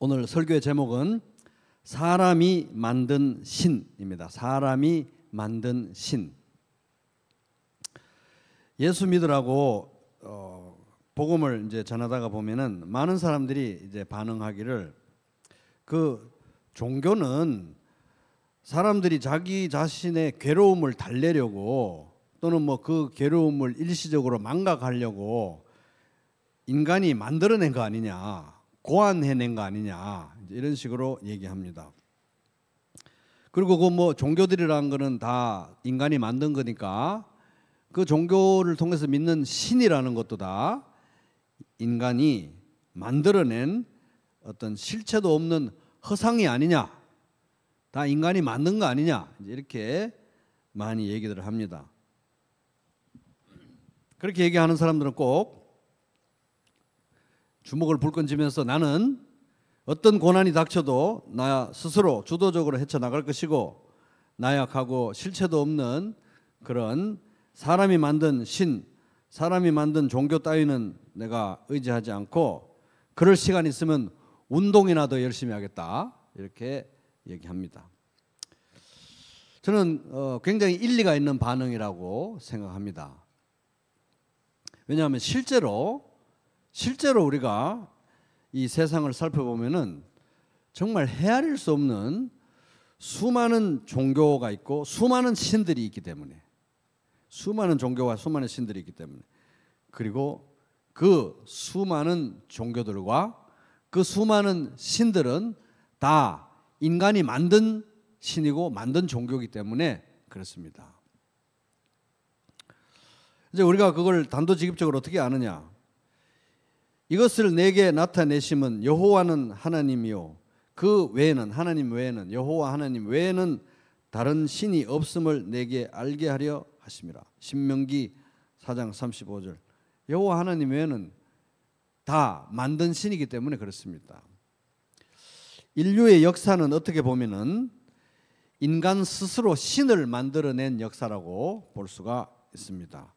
오늘 설교의 제목은 사람이 만든 신입니다. 사람이 만든 신. 예수 믿으라고 복음을 이제 전하다가 보면은 많은 사람들이 이제 반응하기를 그 종교는 사람들이 자기 자신의 괴로움을 달래려고 또는 뭐 그 괴로움을 일시적으로 망각하려고 인간이 만들어낸 거 아니냐, 고안해낸 거 아니냐, 이런 식으로 얘기합니다. 그리고 그 뭐 종교들이라는 거는 다 인간이 만든 거니까 그 종교를 통해서 믿는 신이라는 것도 다 인간이 만들어낸 어떤 실체도 없는 허상이 아니냐, 다 인간이 만든 거 아니냐, 이렇게 많이 얘기들을 합니다. 그렇게 얘기하는 사람들은 꼭 주먹을 불끈 쥐면서 나는 어떤 고난이 닥쳐도 나 스스로 주도적으로 헤쳐나갈 것이고 나약하고 실체도 없는 그런 사람이 만든 신, 사람이 만든 종교 따위는 내가 의지하지 않고 그럴 시간 있으면 운동이나 더 열심히 하겠다, 이렇게 얘기합니다. 저는 굉장히 일리가 있는 반응이라고 생각합니다. 왜냐하면 실제로 우리가 이 세상을 살펴보면은 정말 헤아릴 수 없는 수많은 종교가 있고 수많은 신들이 있기 때문에, 수많은 종교와 수많은 신들이 있기 때문에, 그리고 그 수많은 종교들과 그 수많은 신들은 다 인간이 만든 신이고 만든 종교이기 때문에 그렇습니다. 이제 우리가 그걸 단도직입적으로 어떻게 아느냐? 이것을 내게 나타내심은 여호와는 하나님이요 그 외에는, 하나님 외에는, 여호와 하나님 외에는 다른 신이 없음을 내게 알게 하려 하심이라. 신명기 4장 35절. 여호와 하나님 외에는 다 만든 신이기 때문에 그렇습니다. 인류의 역사는 어떻게 보면은 인간 스스로 신을 만들어낸 역사라고 볼 수가 있습니다.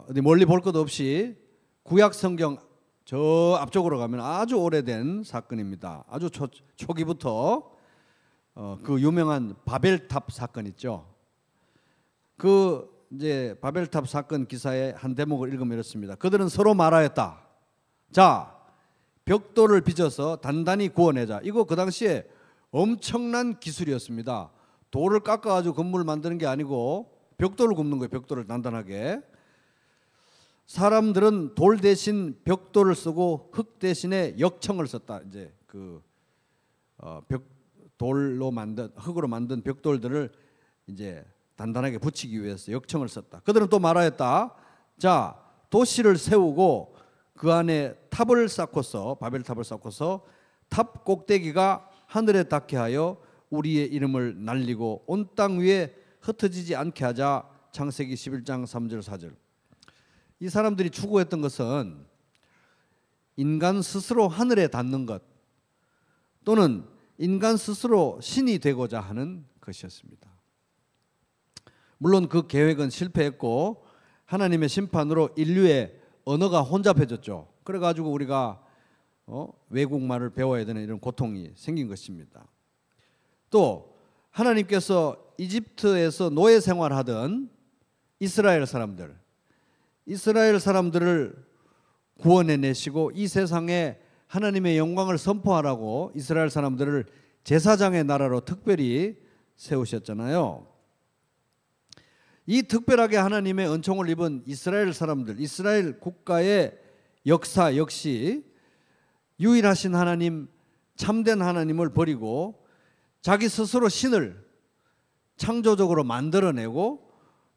어디 멀리 볼 것 없이 구약 성경 저 앞쪽으로 가면 아주 오래된 사건입니다. 아주 초기부터 그 유명한 바벨탑 사건 있죠. 그 이제 바벨탑 사건 기사의 한 대목을 읽으면 이렇습니다. 그들은 서로 말하였다. 자, 벽돌을 빚어서 단단히 구워내자. 이거 그 당시에 엄청난 기술이었습니다. 돌을 깎아가지고 건물을 만드는 게 아니고 벽돌을 굽는 거예요. 벽돌을 단단하게. 사람들은 돌 대신 벽돌을 쓰고 흙 대신에 역청을 썼다. 이제 그 돌로 만든, 흙으로 만든 벽돌들을 이제 단단하게 붙이기 위해서 역청을 썼다. 그들은 또 말하였다. 자, 도시를 세우고 그 안에 탑을 쌓고서, 바벨탑을 쌓고서 탑 꼭대기가 하늘에 닿게 하여 우리의 이름을 날리고 온 땅 위에 흩어지지 않게 하자. 창세기 11장 3절 4절. 이 사람들이 추구했던 것은 인간 스스로 하늘에 닿는 것 또는 인간 스스로 신이 되고자 하는 것이었습니다. 물론 그 계획은 실패했고 하나님의 심판으로 인류의 언어가 혼잡해졌죠. 그래가지고 우리가 외국말을 배워야 되는 이런 고통이 생긴 것입니다. 또 하나님께서 이집트에서 노예 생활하던 이스라엘 사람들을 구원해내시고 이 세상에 하나님의 영광을 선포하라고 이스라엘 사람들을 제사장의 나라로 특별히 세우셨잖아요. 이 특별하게 하나님의 은총을 입은 이스라엘 사람들, 이스라엘 국가의 역사 역시 유일하신 하나님, 참된 하나님을 버리고 자기 스스로 신을 창조적으로 만들어내고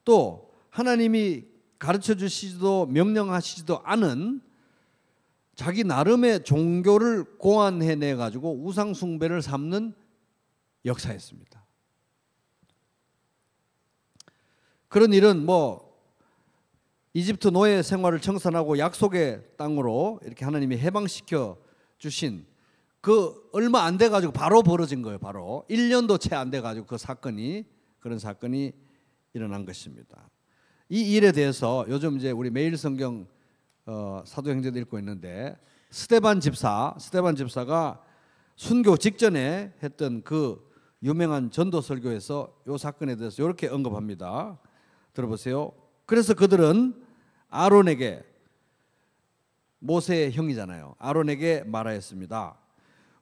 또 하나님이 가르쳐 주시지도 명령하시지도 않은 자기 나름의 종교를 고안해내 가지고 우상 숭배를 삼는 역사였습니다. 그런 일은 뭐 이집트 노예 생활을 청산하고 약속의 땅으로 이렇게 하나님이 해방시켜 주신 그 얼마 안 돼 가지고 바로 벌어진 거예요. 바로 1년도 채 안 돼 가지고 그런 사건이 일어난 것입니다. 이 일에 대해서 요즘 이제 우리 매일 성경 사도행전도 읽고 있는데 스데반 집사가 순교 직전에 했던 그 유명한 전도 설교에서 이 사건에 대해서 이렇게 언급합니다. 들어보세요. 그래서 그들은 아론에게, 모세의 형이잖아요, 아론에게 말하였습니다.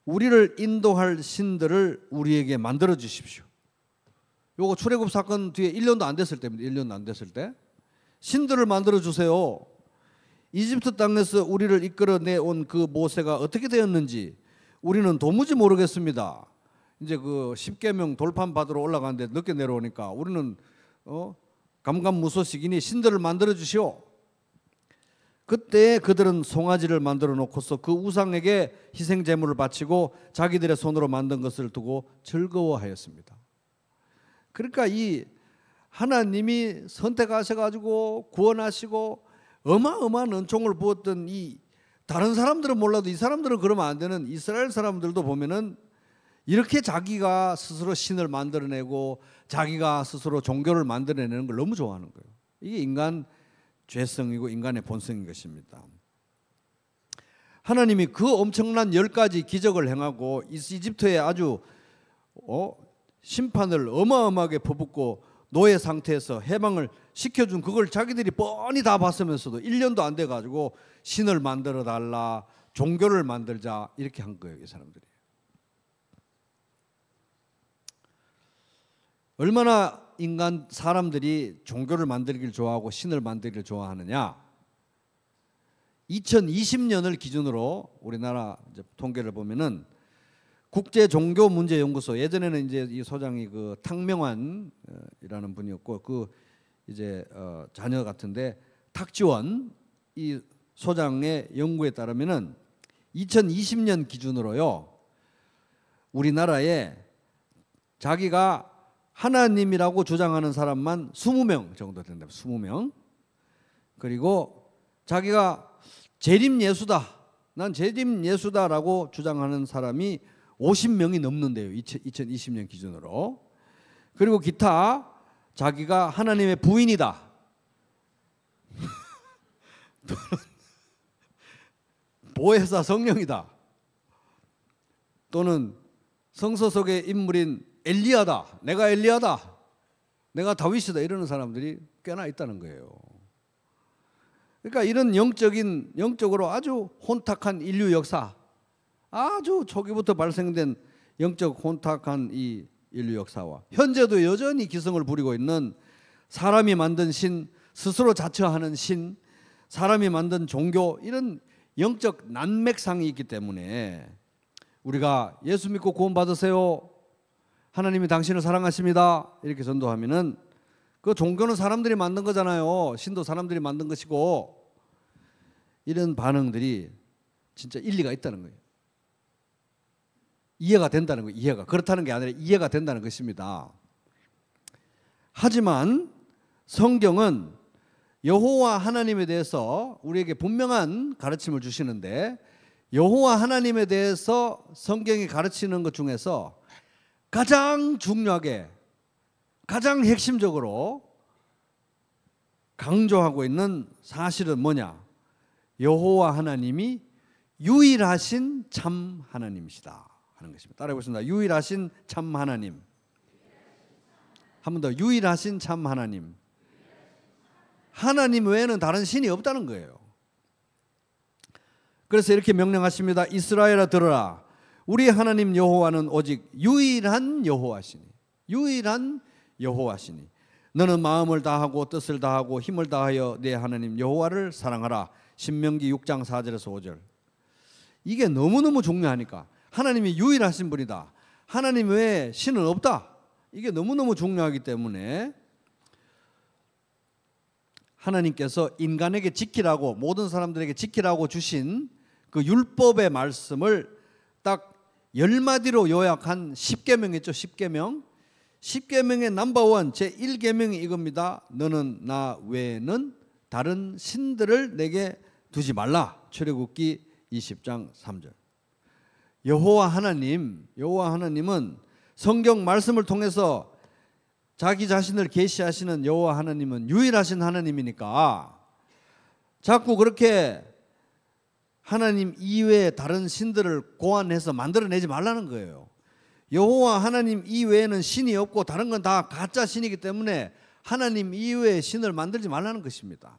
우리를 인도할 신들을 우리에게 만들어 주십시오. 요거 출애굽 사건 뒤에 1년도 안 됐을 때입니다. 1년도 안 됐을 때 신들을 만들어 주세요. 이집트 땅에서 우리를 이끌어내온 그 모세가 어떻게 되었는지 우리는 도무지 모르겠습니다. 이제 그 십계명 돌판 받으러 올라가는데 늦게 내려오니까 우리는 감감무소식이니 신들을 만들어 주시오. 그때 그들은 송아지를 만들어 놓고서 그 우상에게 희생 제물을 바치고 자기들의 손으로 만든 것을 두고 즐거워하였습니다. 그러니까 이 하나님이 선택하셔가지고 구원하시고 어마어마한 은총을 부었던 이, 다른 사람들은 몰라도 이 사람들은 그러면 안 되는 이스라엘 사람들도 보면은 이렇게 자기가 스스로 신을 만들어내고 자기가 스스로 종교를 만들어내는 걸 너무 좋아하는 거예요. 이게 인간 죄성이고 인간의 본성인 것입니다. 하나님이 그 엄청난 10가지 기적을 행하고 이집트에 아주 심판을 어마어마하게 퍼붓고 노예 상태에서 해방을 시켜준 그걸 자기들이 뻔히 다 봤으면서도 1년도 안 돼가지고 신을 만들어 달라, 종교를 만들자 이렇게 한 거예요. 이 사람들이. 얼마나 사람들이 종교를 만들기를 좋아하고 신을 만들기를 좋아하느냐. 2020년을 기준으로 우리나라 통계를 보면은 국제종교문제연구소, 예전에는 이제 이 소장이 그 탁명환이라는 분이었고 그 이제 자녀 같은데 탁지원 이 소장의 연구에 따르면은 2020년 기준으로요, 우리나라에 자기가 하나님이라고 주장하는 사람만 20명 정도 된다. 20명. 그리고 자기가 재림예수다, 난 재림예수다라고 주장하는 사람이 50명이 넘는데요. 2020년 기준으로. 그리고 기타 자기가 하나님의 부인이다, 보혜사 성령이다, 또는 성서 속의 인물인 엘리야다, 내가 엘리야다, 내가 다윗이다, 이러는 사람들이 꽤나 있다는 거예요. 그러니까 이런 영적으로 아주 혼탁한 인류 역사, 아주 초기부터 발생된 영적 혼탁한 이 인류 역사와 현재도 여전히 기승을 부리고 있는 사람이 만든 신, 스스로 자처하는 신, 사람이 만든 종교, 이런 영적 난맥상이 있기 때문에 우리가 예수 믿고 구원 받으세요, 하나님이 당신을 사랑하십니다, 이렇게 전도하면은 그 종교는 사람들이 만든 거잖아요. 신도 사람들이 만든 것이고, 이런 반응들이 진짜 일리가 있다는 거예요. 이해가 된다는 거예요. 이해가. 그렇다는 게 아니라 이해가 된다는 것입니다. 하지만 성경은 여호와 하나님에 대해서 우리에게 분명한 가르침을 주시는데, 여호와 하나님에 대해서 성경이 가르치는 것 중에서 가장 중요하게, 가장 핵심적으로 강조하고 있는 사실은 뭐냐? 여호와 하나님이 유일하신 참 하나님이시다 하는 것입니다. 따라해 보겠습니다. 유일하신 참 하나님. 한 번 더, 유일하신 참 하나님. 하나님 외에는 다른 신이 없다는 거예요. 그래서 이렇게 명령하십니다. 이스라엘아 들어라. 우리 하나님 여호와는 오직 유일한 여호와시니, 유일한 여호와시니 너는 마음을 다하고 뜻을 다하고 힘을 다하여 내 하나님 여호와를 사랑하라. 신명기 6장 4절에서 5절. 이게 너무너무 중요하니까, 하나님이 유일하신 분이다, 하나님 외에 신은 없다, 이게 너무너무 중요하기 때문에 하나님께서 인간에게 지키라고, 모든 사람들에게 지키라고 주신 그 율법의 말씀을 딱 10마디로 요약한 10계명 있죠. 10계명. 10계명의 넘버원 제1계명이 이겁니다. 너는 나 외에는 다른 신들을 내게 두지 말라. 출애굽기 20장 3절. 여호와 하나님은 성경 말씀을 통해서 자기 자신을 계시하시는 여호와 하나님은 유일하신 하나님이니까 자꾸 그렇게 하나님 이외의 다른 신들을 고안해서 만들어내지 말라는 거예요. 여호와 하나님 이외에는 신이 없고 다른 건 다 가짜 신이기 때문에 하나님 이외의 신을 만들지 말라는 것입니다.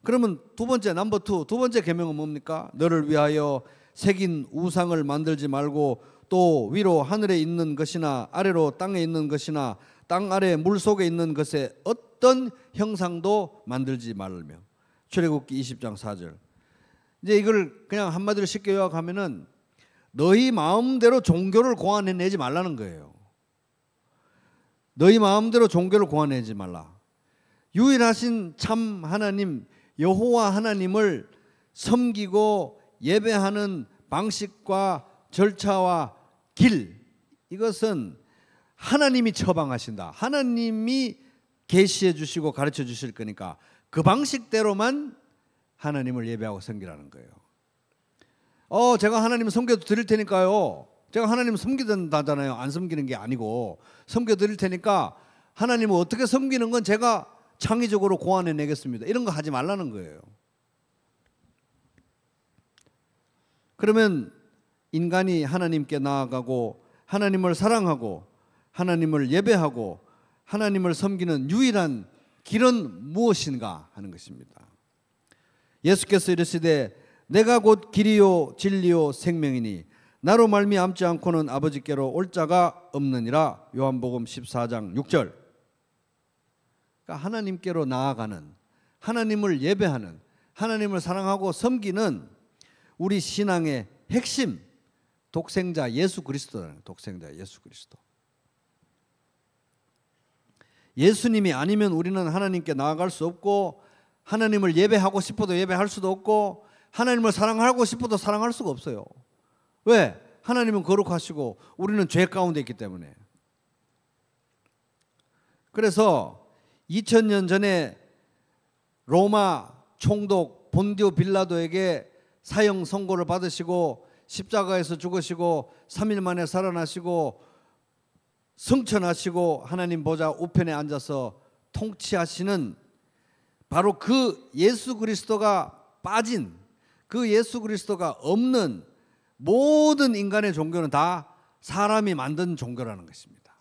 그러면 두 번째 넘버 2, 두 번째 계명은 뭡니까? 너를 위하여 새긴 우상을 만들지 말고 또 위로 하늘에 있는 것이나 아래로 땅에 있는 것이나 땅 아래 물 속에 있는 것에 어떤 형상도 만들지 말며. 출애굽기 20장 4절. 이제 이걸 그냥 한마디로 쉽게 요약하면은 너희 마음대로 종교를 고안해내지 말라는 거예요. 너희 마음대로 종교를 고안해내지 말라. 유일하신 참 하나님 여호와 하나님을 섬기고 예배하는 방식과 절차와 길, 이것은 하나님이 처방하신다. 하나님이 계시해 주시고 가르쳐 주실 거니까 그 방식대로만 하나님을 예배하고 섬기라는 거예요. 제가 하나님을 섬겨 드릴 테니까요. 제가 하나님을 섬기던다잖아요. 안 섬기는 게 아니고 섬겨 드릴 테니까 하나님을 어떻게 섬기는 건 제가 창의적으로 고안해 내겠습니다. 이런 거 하지 말라는 거예요. 그러면 인간이 하나님께 나아가고 하나님을 사랑하고 하나님을 예배하고 하나님을 섬기는 유일한 길은 무엇인가 하는 것입니다. 예수께서 이르시되 내가 곧 길이요 진리요 생명이니 나로 말미암지 않고는 아버지께로 올 자가 없느니라. 요한복음 14장 6절. 그러니까 하나님께로 나아가는, 하나님을 예배하는, 하나님을 사랑하고 섬기는 우리 신앙의 핵심, 독생자 예수 그리스도라는, 독생자 예수 그리스도. 예수님이 아니면 우리는 하나님께 나아갈 수 없고 하나님을 예배하고 싶어도 예배할 수도 없고 하나님을 사랑하고 싶어도 사랑할 수가 없어요. 왜? 하나님은 거룩하시고 우리는 죄 가운데 있기 때문에. 그래서 2000년 전에 로마 총독 본디오 빌라도에게 사형 선고를 받으시고 십자가에서 죽으시고 3일 만에 살아나시고 승천하시고 하나님 보좌 우편에 앉아서 통치하시는 바로 그 예수 그리스도가 빠진, 그 예수 그리스도가 없는 모든 인간의 종교는 다 사람이 만든 종교라는 것입니다.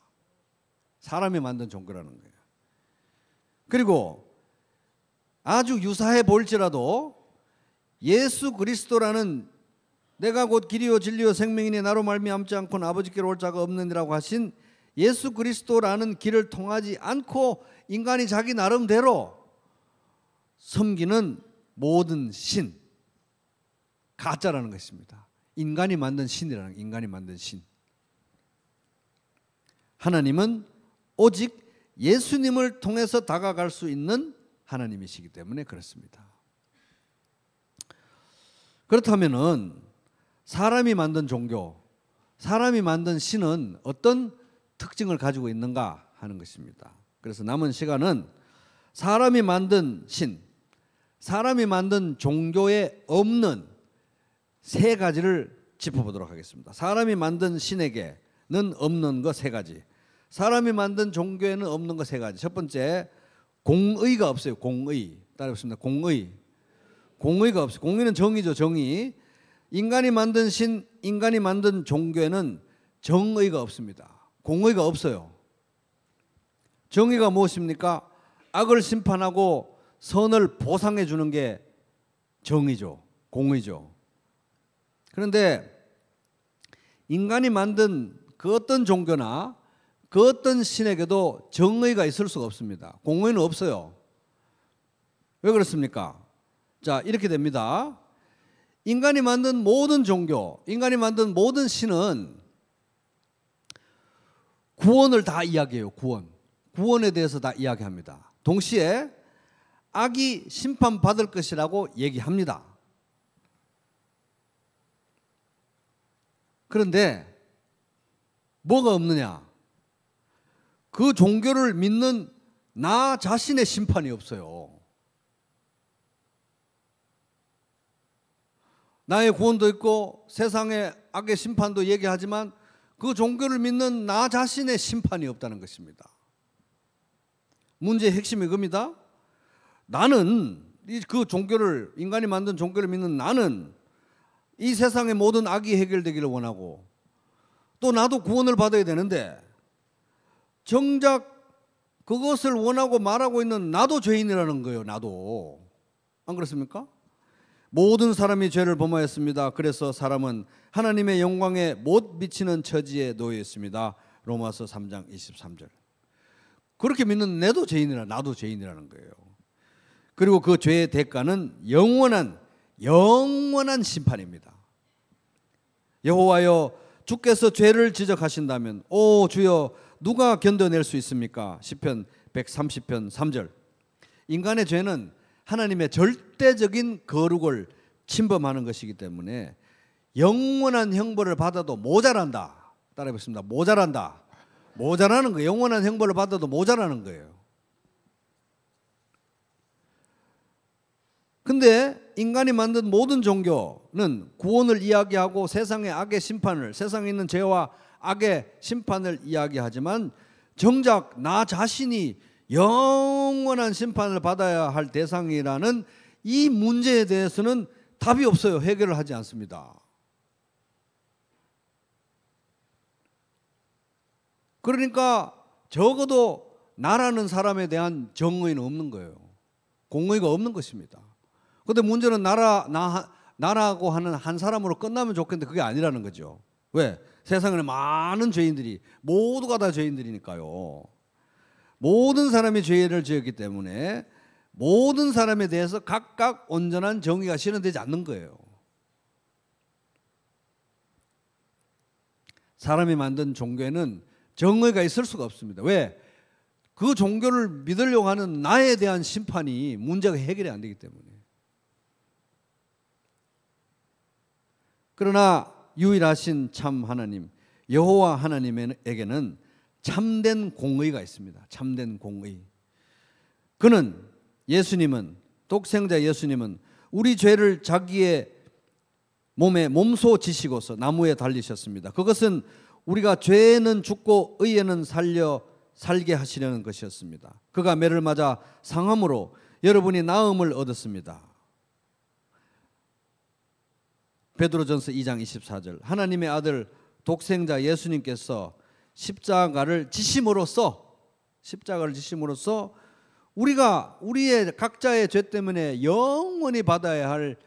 사람이 만든 종교라는 거예요. 그리고 아주 유사해 보일지라도 예수 그리스도라는 내가 곧 길이요 진리요 생명이니 나로 말미암지 않고는 아버지께로 올 자가 없느니라고 하신 예수 그리스도라는 길을 통하지 않고 인간이 자기 나름대로 섬기는 모든 신, 가짜라는 것입니다. 인간이 만든 신이라는, 인간이 만든 신. 하나님은 오직 예수님을 통해서 다가갈 수 있는 하나님이시기 때문에 그렇습니다. 그렇다면은 사람이 만든 종교, 사람이 만든 신은 어떤 특징을 가지고 있는가 하는 것입니다. 그래서 남은 시간은 사람이 만든 신, 사람이 만든 종교에 없는 세 가지를 짚어보도록 하겠습니다. 사람이 만든 신에게는 없는 거 세 가지, 사람이 만든 종교에는 없는 거 세 가지. 첫 번째, 공의가 없어요. 공의. 따라해보겠습니다. 공의. 공의가 없어요. 공의는 정의죠. 정의. 인간이 만든 신, 인간이 만든 종교에는 정의가 없습니다. 공의가 없어요. 정의가 무엇입니까? 악을 심판하고 선을 보상해 주는 게 정의죠. 공의죠. 그런데 인간이 만든 그 어떤 종교나 그 어떤 신에게도 정의가 있을 수가 없습니다. 공의는 없어요. 왜 그렇습니까? 자, 이렇게 됩니다. 인간이 만든 모든 종교, 인간이 만든 모든 신은 구원을 다 이야기해요. 구원에 대해서 다 이야기합니다. 동시에 악이 심판받을 것이라고 얘기합니다. 그런데 뭐가 없느냐? 그 종교를 믿는 나 자신의 심판이 없어요. 나의 구원도 있고 세상의 악의 심판도 얘기하지만 그 종교를 믿는 나 자신의 심판이 없다는 것입니다. 문제의 핵심이 그겁니다. 나는 그 종교를, 인간이 만든 종교를 믿는 나는 이 세상의 모든 악이 해결되기를 원하고 또 나도 구원을 받아야 되는데 정작 그것을 원하고 말하고 있는 나도 죄인이라는 거예요. 나도. 안 그렇습니까? 모든 사람이 죄를 범하였습니다. 그래서 사람은 하나님의 영광에 못 미치는 처지에 놓여 있습니다. 로마서 3장 23절. 그렇게 믿는 나도 죄인이라는 거예요. 그리고 그 죄의 대가는 영원한 심판입니다. 여호와여, 주께서 죄를 지적하신다면 오 주여 누가 견뎌낼 수 있습니까? 시편 130편 3절. 인간의 죄는 하나님의 절대적인 거룩을 침범하는 것이기 때문에 영원한 형벌을 받아도 모자란다. 따라해보겠습니다. 모자란다. 모자라는 거예요. 영원한 형벌을 받아도 모자라는 거예요. 근데 인간이 만든 모든 종교는 구원을 이야기하고 세상의 악의 심판을, 세상에 있는 죄와 악의 심판을 이야기하지만 정작 나 자신이 영원한 심판을 받아야 할 대상이라는 이 문제에 대해서는 답이 없어요. 해결을 하지 않습니다. 그러니까 적어도 나라는 사람에 대한 정의는 없는 거예요. 공의가 없는 것입니다. 그런데 문제는 나라고 하는 한 사람으로 끝나면 좋겠는데 그게 아니라는 거죠. 왜? 세상에 많은 죄인들이 모두가 다 죄인들이니까요. 모든 사람이 죄를 지었기 때문에 모든 사람에 대해서 각각 온전한 정의가 실현되지 않는 거예요. 사람이 만든 종교에는 정의가 있을 수가 없습니다. 왜? 그 종교를 믿으려고 하는 나에 대한 심판이 문제가 해결이 안 되기 때문에. 그러나 유일하신 참 하나님 여호와 하나님에게는 참된 공의가 있습니다. 참된 공의. 그는 예수님은 독생자 예수님은 우리 죄를 자기의 몸에 몸소 지시고서 나무에 달리셨습니다. 그것은 우리가 죄에는 죽고 의에는 살게 하시려는 것이었습니다. 그가 매를 맞아 상함으로 여러분이 나음을 얻었습니다. 베드로전서 2장 24절. 하나님의 아들 독생자 예수님께서 십자가를 지심으로써 우리가 우리의 각자의 죄 때문에 영원히 받아야 할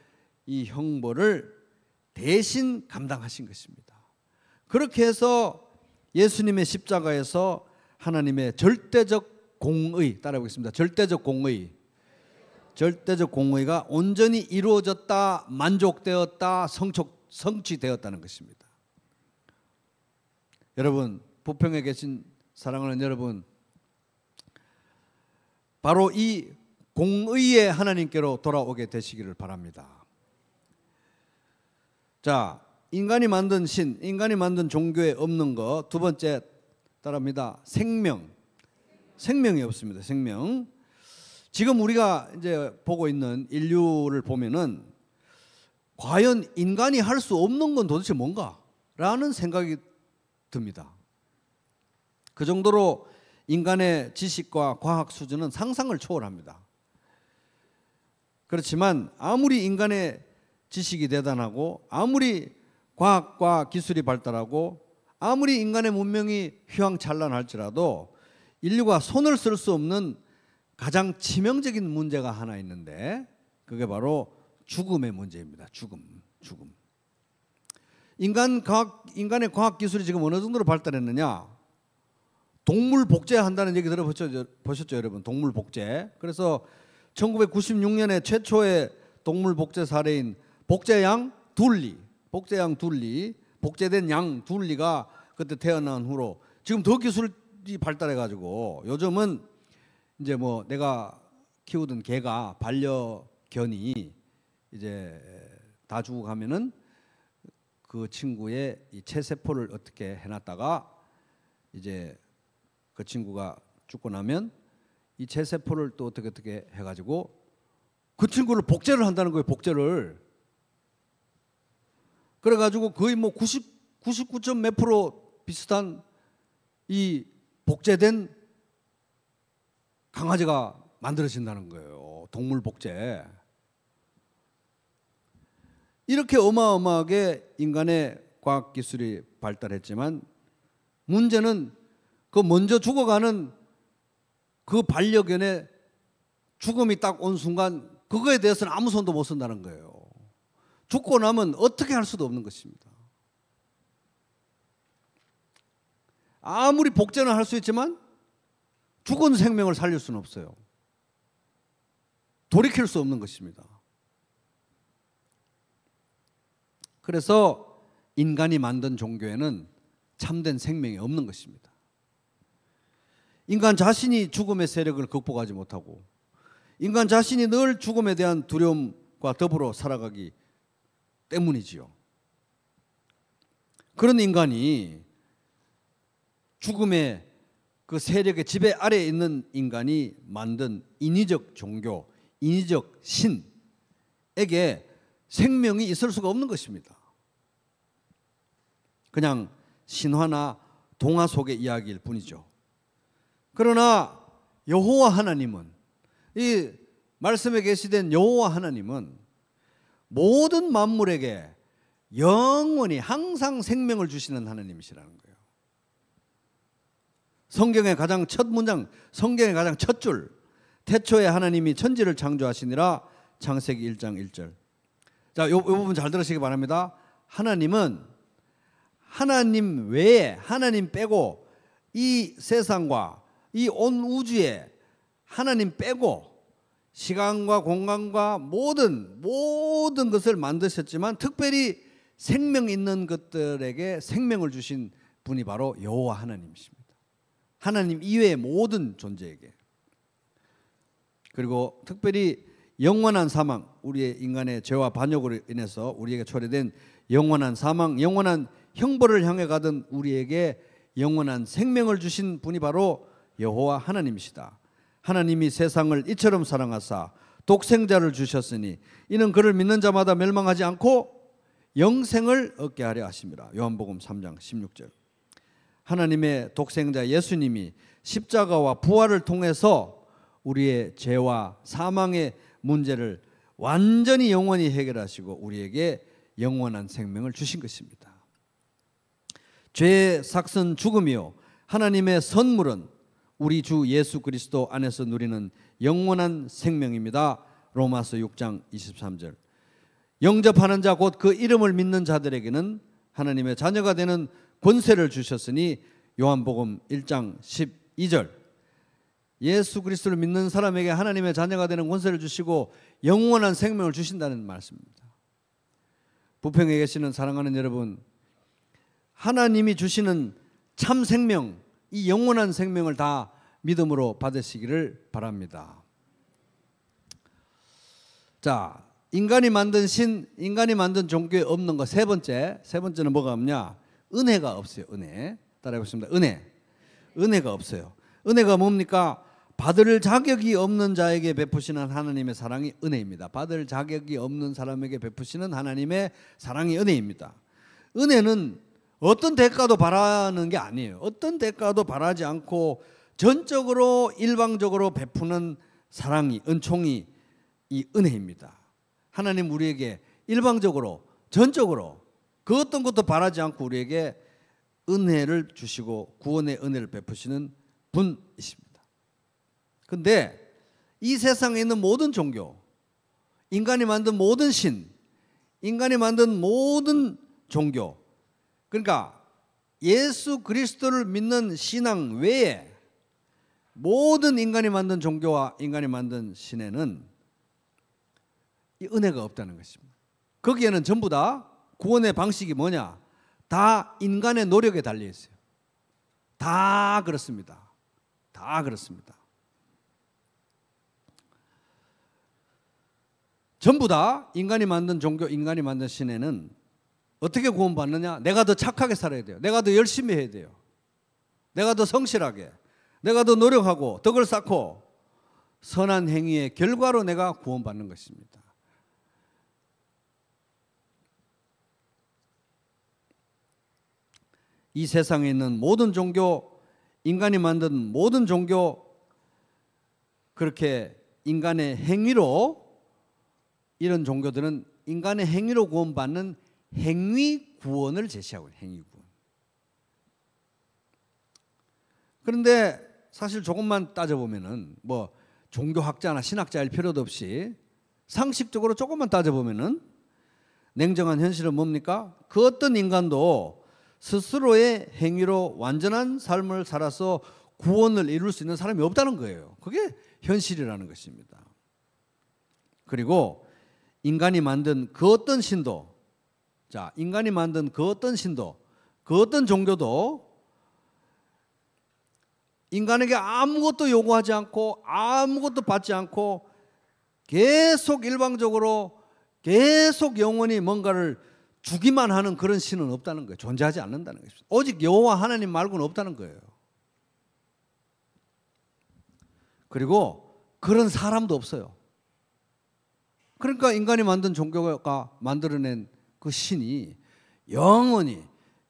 이 형벌을 대신 감당하신 것입니다. 그렇게 해서 예수님의 십자가에서 하나님의 절대적 공의, 따라해보겠습니다. 절대적 공의가 온전히 이루어졌다, 만족되었다, 성취되었다는 것입니다. 여러분, 부평에 계신 사랑하는 여러분, 바로 이 공의의 하나님께로 돌아오게 되시기를 바랍니다. 자, 인간이 만든 신, 인간이 만든 종교에 없는 것 두 번째 따라합니다. 생명이 없습니다. 생명. 지금 우리가 이제 보고 있는 인류를 보면은 과연 인간이 할 수 없는 건 도대체 뭔가라는 생각이 듭니다. 그 정도로 인간의 지식과 과학 수준은 상상을 초월합니다. 그렇지만 아무리 인간의 지식이 대단하고 아무리 과학과 기술이 발달하고 아무리 인간의 문명이 휘황찬란할지라도 인류가 손을 쓸 수 없는 가장 치명적인 문제가 하나 있는데 그게 바로 죽음의 문제입니다. 죽음. 인간의 과학 기술이 지금 어느 정도로 발달했느냐? 동물 복제한다는 얘기 들어보셨죠, 여러분? 동물 복제. 그래서 1996년에 최초의 동물 복제 사례인 복제된 양 둘리가 그때 태어난 후로 지금 더 기술이 발달해가지고 요즘은 이제 뭐 내가 키우던 개가 반려견이 이제 다 죽어가면은 그 친구의 이 체세포를 어떻게 해놨다가 이제 그 친구가 죽고 나면 이 체세포를 또 어떻게 해가지고 그 친구를 복제를 한다는 거예요. 복제를. 그래가지고 거의 뭐 99점 몇 프로 비슷한 이 복제된 강아지가 만들어진다는 거예요. 동물 복제. 이렇게 어마어마하게 인간의 과학기술이 발달했지만 문제는 그 먼저 죽어가는 그 반려견의 죽음이 딱 온 순간 그거에 대해서는 아무 손도 못 쓴다는 거예요. 죽고 나면 어떻게 할 수도 없는 것입니다. 아무리 복제는 할 수 있지만 죽은 생명을 살릴 수는 없어요. 돌이킬 수 없는 것입니다. 그래서 인간이 만든 종교에는 참된 생명이 없는 것입니다. 인간 자신이 죽음의 세력을 극복하지 못하고 인간 자신이 늘 죽음에 대한 두려움과 더불어 살아가기 때문이지요. 그런 인간이 죽음의 그 세력의 지배 아래에 있는 인간이 만든 인위적 종교, 인위적 신에게 생명이 있을 수가 없는 것입니다. 그냥 신화나 동화 속의 이야기일 뿐이죠. 그러나 여호와 하나님은, 이 말씀에 계시된 여호와 하나님은 모든 만물에게 영원히 항상 생명을 주시는 하나님이시라는 거예요. 성경의 가장 첫 문장, 성경의 가장 첫 줄, 태초에 하나님이 천지를 창조하시니라, 창세기 1장 1절. 자, 요 부분 잘 들으시기 바랍니다. 하나님은 하나님 외에, 하나님 빼고 이 세상과 이 온 우주에 하나님 빼고 시간과 공간과 모든 것을 만드셨지만 특별히 생명 있는 것들에게 생명을 주신 분이 바로 여호와 하나님이십니다. 하나님 이외의 모든 존재에게. 그리고 특별히 영원한 사망, 우리의 인간의 죄와 반역으로 인해서 우리에게 초래된 영원한 사망, 영원한 형벌을 향해 가던 우리에게 영원한 생명을 주신 분이 바로 여호와 하나님이시다. 하나님이 세상을 이처럼 사랑하사 독생자를 주셨으니 이는 그를 믿는 자마다 멸망하지 않고 영생을 얻게 하려 하심이라. 요한복음 3장 16절. 하나님의 독생자 예수님이 십자가와 부활을 통해서 우리의 죄와 사망의 문제를 완전히 영원히 해결하시고 우리에게 영원한 생명을 주신 것입니다. 죄의 삭은 죽음이요 하나님의 선물은 우리 주 예수 그리스도 안에서 누리는 영원한 생명입니다. 로마서 6장 23절. 영접하는 자 곧 그 이름을 믿는 자들에게는 하나님의 자녀가 되는 권세를 주셨으니 요한복음 1장 12절. 예수 그리스도를 믿는 사람에게 하나님의 자녀가 되는 권세를 주시고 영원한 생명을 주신다는 말씀입니다. 부평에 계시는 사랑하는 여러분, 하나님이 주시는 참 생명, 이 영원한 생명을 다 믿음으로 받으시기를 바랍니다. 자, 인간이 만든 신, 인간이 만든 종교에 없는 거 세 번째는 뭐가 없냐? 은혜가 없어요. 은혜. 따라해보겠습니다. 은혜가 없어요. 은혜가 뭡니까? 받을 자격이 없는 자에게 베푸시는 하나님의 사랑이 은혜입니다. 받을 자격이 없는 사람에게 베푸시는 하나님의 사랑이 은혜입니다. 은혜는 어떤 대가도 바라는 게 아니에요. 어떤 대가도 바라지 않고 전적으로 일방적으로 베푸는 사랑이, 은총이 이 은혜입니다. 하나님 우리에게 일방적으로, 전적으로 그 어떤 것도 바라지 않고 우리에게 은혜를 주시고 구원의 은혜를 베푸시는 분이십니다. 그런데 이 세상에 있는 모든 종교, 인간이 만든 모든 신, 인간이 만든 모든 종교, 그러니까 예수 그리스도를 믿는 신앙 외에 모든 인간이 만든 종교와 인간이 만든 신에는 이 은혜가 없다는 것입니다. 거기에는 전부 다 구원의 방식이 뭐냐? 다 인간의 노력에 달려 있어요. 다 그렇습니다. 다 그렇습니다. 전부 다 인간이 만든 종교, 인간이 만든 신에는 어떻게 구원받느냐? 내가 더 착하게 살아야 돼요. 내가 더 열심히 해야 돼요. 내가 더 성실하게, 내가 더 노력하고 덕을 쌓고 선한 행위의 결과로 내가 구원받는 것입니다. 이 세상에 있는 모든 종교, 인간이 만든 모든 종교, 그렇게 인간의 행위로 이런 종교들은 인간의 행위로 구원받는 행위 구원을 제시하고 있는 행위 구원. 그런데 사실 조금만 따져보면은 뭐 종교학자나 신학자일 필요도 없이 상식적으로 조금만 따져보면은 냉정한 현실은 뭡니까? 그 어떤 인간도 스스로의 행위로 완전한 삶을 살아서 구원을 이룰 수 있는 사람이 없다는 거예요. 그게 현실이라는 것입니다. 그리고 인간이 만든 그 어떤 신도, 자, 인간이 만든 그 어떤 신도, 그 어떤 종교도 인간에게 아무것도 요구하지 않고 아무것도 받지 않고 계속 일방적으로 계속 영원히 뭔가를 주기만 하는 그런 신은 없다는 거예요. 존재하지 않는다는 것입니다. 오직 여호와 하나님 말고는 없다는 거예요. 그리고 그런 사람도 없어요. 그러니까 인간이 만든 종교가 만들어낸 그 신이 영원히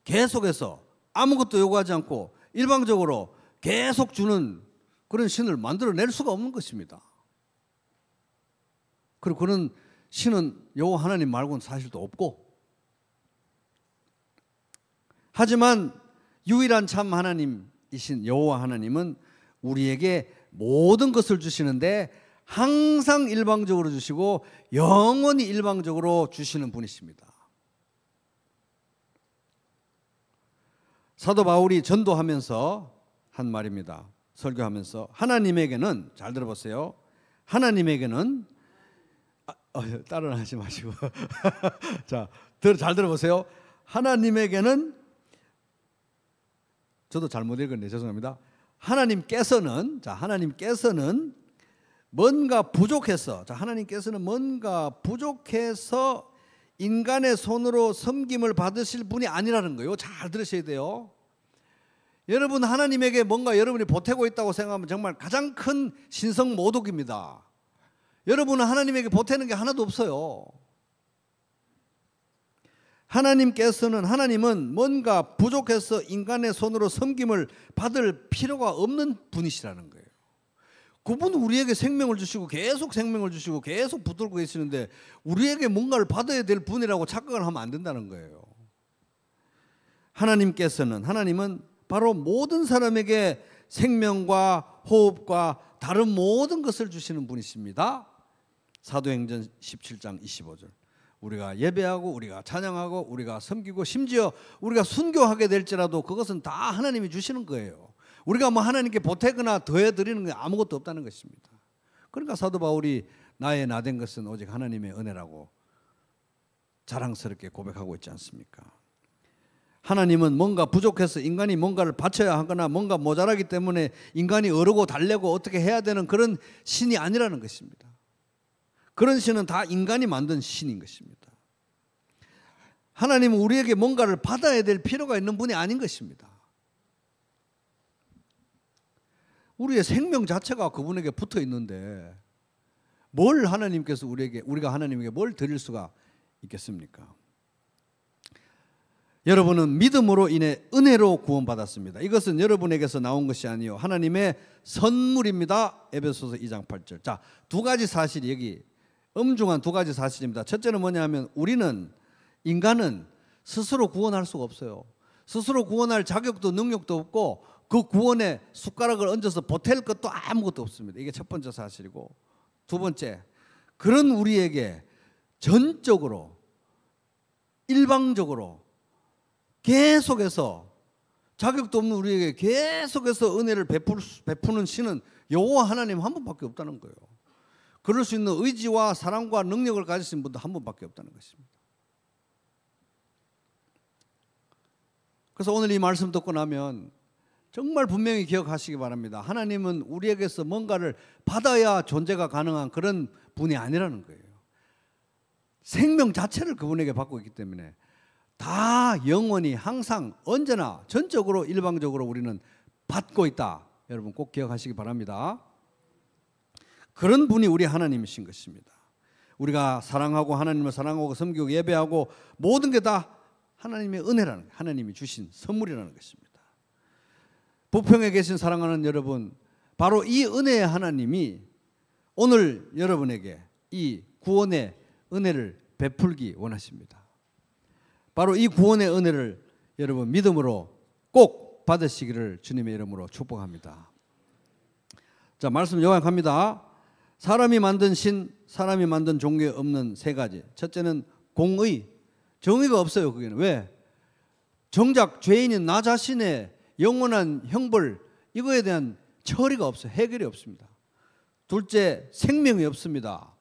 계속해서 아무것도 요구하지 않고 일방적으로 계속 주는 그런 신을 만들어낼 수가 없는 것입니다. 그리고 그런 신은 여호와 하나님 말고는 사실 또 없고, 하지만 유일한 참 하나님이신 여호와 하나님은 우리에게 모든 것을 주시는데 항상 일방적으로 주시고 영원히 일방적으로 주시는 분이십니다. 사도 바울이 전도하면서 한 말입니다. 설교하면서 하나님에게는, 잘 들어보세요, 하나님에게는 따라 하지 마시고 자, 잘 들어보세요. 하나님에게는, 저도 잘못 읽었네, 죄송합니다. 하나님께서는 뭔가 부족해서, 자, 하나님께서는 뭔가 부족해서 인간의 손으로 섬김을 받으실 분이 아니라는 거예요. 잘 들으셔야 돼요. 여러분, 하나님에게 뭔가 여러분이 보태고 있다고 생각하면 정말 가장 큰 신성 모독입니다. 여러분은 하나님에게 보태는 게 하나도 없어요. 하나님은 뭔가 부족해서 인간의 손으로 섬김을 받을 필요가 없는 분이시라는 거예요. 그분은 우리에게 생명을 주시고 계속 생명을 주시고 계속 붙들고 계시는데 우리에게 뭔가를 받아야 될 분이라고 착각을 하면 안 된다는 거예요. 하나님은 바로 모든 사람에게 생명과 호흡과 다른 모든 것을 주시는 분이십니다. 사도행전 17장 25절. 우리가 예배하고 우리가 찬양하고 우리가 섬기고 심지어 우리가 순교하게 될지라도 그것은 다 하나님이 주시는 거예요. 우리가 뭐 하나님께 보태거나 더해드리는 게 아무것도 없다는 것입니다. 그러니까 사도 바울이 나의 나된 것은 오직 하나님의 은혜라고 자랑스럽게 고백하고 있지 않습니까? 하나님은 뭔가 부족해서 인간이 뭔가를 바쳐야 하거나 뭔가 모자라기 때문에 인간이 어르고 달래고 어떻게 해야 되는 그런 신이 아니라는 것입니다. 그런 신은 다 인간이 만든 신인 것입니다. 하나님은 우리에게 뭔가를 받아야 될 필요가 있는 분이 아닌 것입니다. 우리의 생명 자체가 그분에게 붙어 있는데 뭘 하나님께서 우리가 하나님에게 뭘 드릴 수가 있겠습니까? 여러분은 믿음으로 인해 은혜로 구원받았습니다. 이것은 여러분에게서 나온 것이 아니요 하나님의 선물입니다. 에베소서 2장 8절. 자, 두 가지 사실이 여기 엄중한 두 가지 사실입니다. 첫째는 뭐냐면 인간은 스스로 구원할 수가 없어요. 스스로 구원할 자격도 능력도 없고 그 구원에 숟가락을 얹어서 보탤 것도 아무것도 없습니다. 이게 첫 번째 사실이고, 두 번째, 그런 우리에게 전적으로 일방적으로 계속해서 자격도 없는 우리에게 계속해서 은혜를 베푸는 신은 여호와 하나님 한 분밖에 없다는 거예요. 그럴 수 있는 의지와 사랑과 능력을 가지신 분도 한 분밖에 없다는 것입니다. 그래서 오늘 이 말씀 듣고 나면 정말 분명히 기억하시기 바랍니다. 하나님은 우리에게서 뭔가를 받아야 존재가 가능한 그런 분이 아니라는 거예요. 생명 자체를 그분에게 받고 있기 때문에 다 영원히 항상 언제나 전적으로 일방적으로 우리는 받고 있다. 여러분 꼭 기억하시기 바랍니다. 그런 분이 우리 하나님이신 것입니다. 우리가 사랑하고 하나님을 사랑하고 섬기고 예배하고 모든 게 다 하나님의 은혜라는, 하나님이 주신 선물이라는 것입니다. 부평에 계신 사랑하는 여러분, 바로 이 은혜의 하나님이 오늘 여러분에게 이 구원의 은혜를 베풀기 원하십니다. 바로 이 구원의 은혜를 여러분 믿음으로 꼭 받으시기를 주님의 이름으로 축복합니다. 자, 말씀 요약합니다. 사람이 만든 신, 사람이 만든 종교에 없는 세 가지. 첫째는 공의, 정의가 없어요. 거기는 왜? 정작 죄인인 나 자신의 영원한 형벌, 이거에 대한 처리가 없어요. 해결이 없습니다. 둘째, 생명이 없습니다.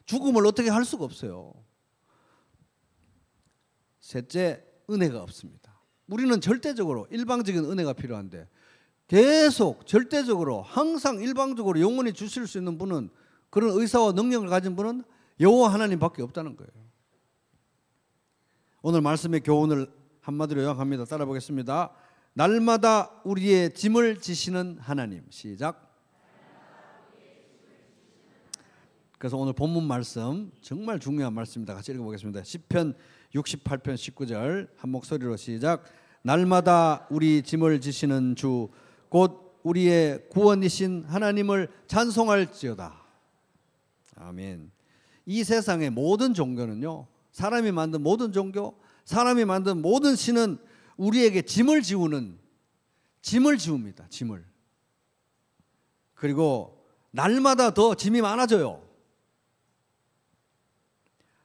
죽음을 어떻게 할 수가 없어요. 셋째, 은혜가 없습니다. 우리는 절대적으로 일방적인 은혜가 필요한데 계속 절대적으로 항상 일방적으로 영원히 주실 수 있는 분은, 그런 의사와 능력을 가진 분은 여호와 하나님밖에 없다는 거예요. 오늘 말씀의 교훈을 한마디로 요약합니다. 따라 보겠습니다. 날마다 우리의 짐을 지시는 하나님. 시작. 그래서 오늘 본문 말씀 정말 중요한 말씀입니다. 같이 읽어보겠습니다. 시편 68편 19절 한 목소리로 시작. 날마다 우리 짐을 지시는 주 곧 우리의 구원이신 하나님을 찬송할지어다. 아멘. 이 세상의 모든 종교는요, 사람이 만든 모든 종교, 사람이 만든 모든 신은 우리에게 짐을 지웁니다. 짐을. 그리고 날마다 더 짐이 많아져요.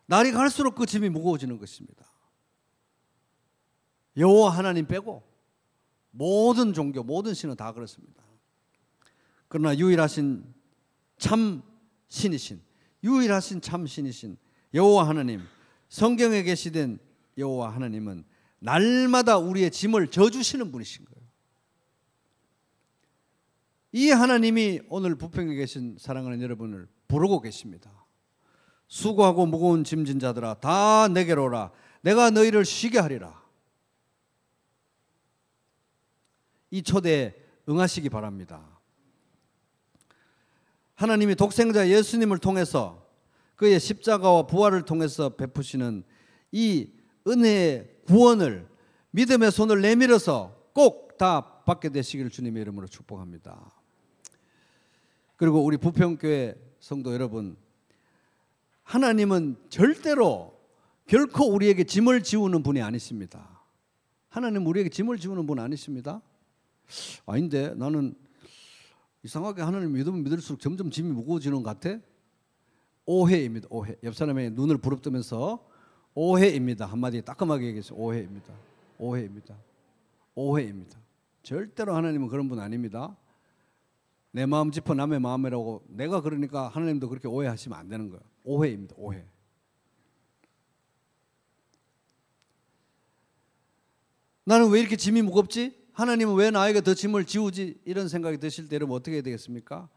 날이 갈수록 그 짐이 무거워지는 것입니다. 여호와 하나님 빼고 모든 종교, 모든 신은 다 그렇습니다. 그러나 유일하신 참 신이신, 유일하신 참 신이신 여호와 하나님, 성경에 계시된 여호와 하나님은 날마다 우리의 짐을 져주시는 분이신 거예요. 이 하나님이 오늘 부평에 계신 사랑하는 여러분을 부르고 계십니다. 수고하고 무거운 짐진 자들아 다 내게로 오라. 내가 너희를 쉬게 하리라. 이 초대에 응하시기 바랍니다. 하나님이 독생자 예수님을 통해서 그의 십자가와 부활을 통해서 베푸시는 이 은혜의 구원을 믿음의 손을 내밀어서 꼭 다 받게 되시기를 주님의 이름으로 축복합니다. 그리고 우리 부평교회 성도 여러분, 하나님은 절대로 결코 우리에게 짐을 지우는 분이 아니십니다. 하나님은 우리에게 짐을 지우는 분 아니십니다. 아닌데 나는 이상하게 하나님 믿으면 믿을수록 점점 짐이 무거워지는 것 같아? 오해입니다. 오해. 옆 사람의 눈을 부릅뜨면서 오해입니다. 한마디 따끔하게 얘기했어요. 오해입니다. 오해입니다. 오해입니다. 절대로 하나님은 그런 분 아닙니다. 내 마음 짚어 남의 마음이라고 내가 그러니까 하나님도 그렇게 오해하시면 안 되는 거예요. 오해입니다. 오해. 나는 왜 이렇게 짐이 무겁지? 하나님은 왜 나에게 더 짐을 지우지? 이런 생각이 드실 때 여러분 어떻게 해야 되겠습니까?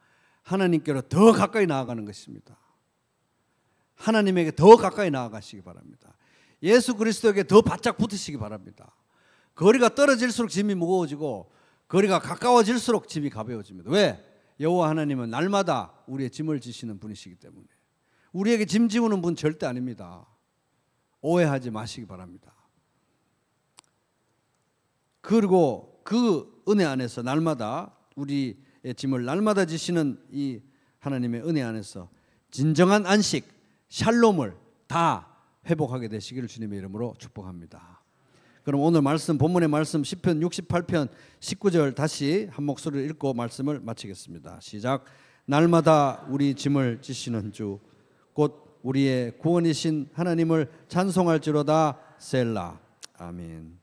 하나님께로 더 가까이 나아가는 것입니다. 하나님에게 더 가까이 나아가시기 바랍니다. 예수 그리스도에게 더 바짝 붙으시기 바랍니다. 거리가 떨어질수록 짐이 무거워지고 거리가 가까워질수록 짐이 가벼워집니다. 왜? 여호와 하나님은 날마다 우리의 짐을 지시는 분이시기 때문에. 우리에게 짐 지우는 분 절대 아닙니다. 오해하지 마시기 바랍니다. 그리고 그 은혜 안에서 날마다 우리의 짐을 날마다 지시는 이 하나님의 은혜 안에서 진정한 안식, 샬롬을 다 회복하게 되시기를 주님의 이름으로 축복합니다. 그럼 오늘 말씀, 본문의 말씀 시편 68편 19절 다시 한 목소리를 읽고 말씀을 마치겠습니다. 시작. 날마다 우리 짐을 지시는 주 곧 우리의 구원이신 하나님을 찬송할지로다. 셀라. 아멘.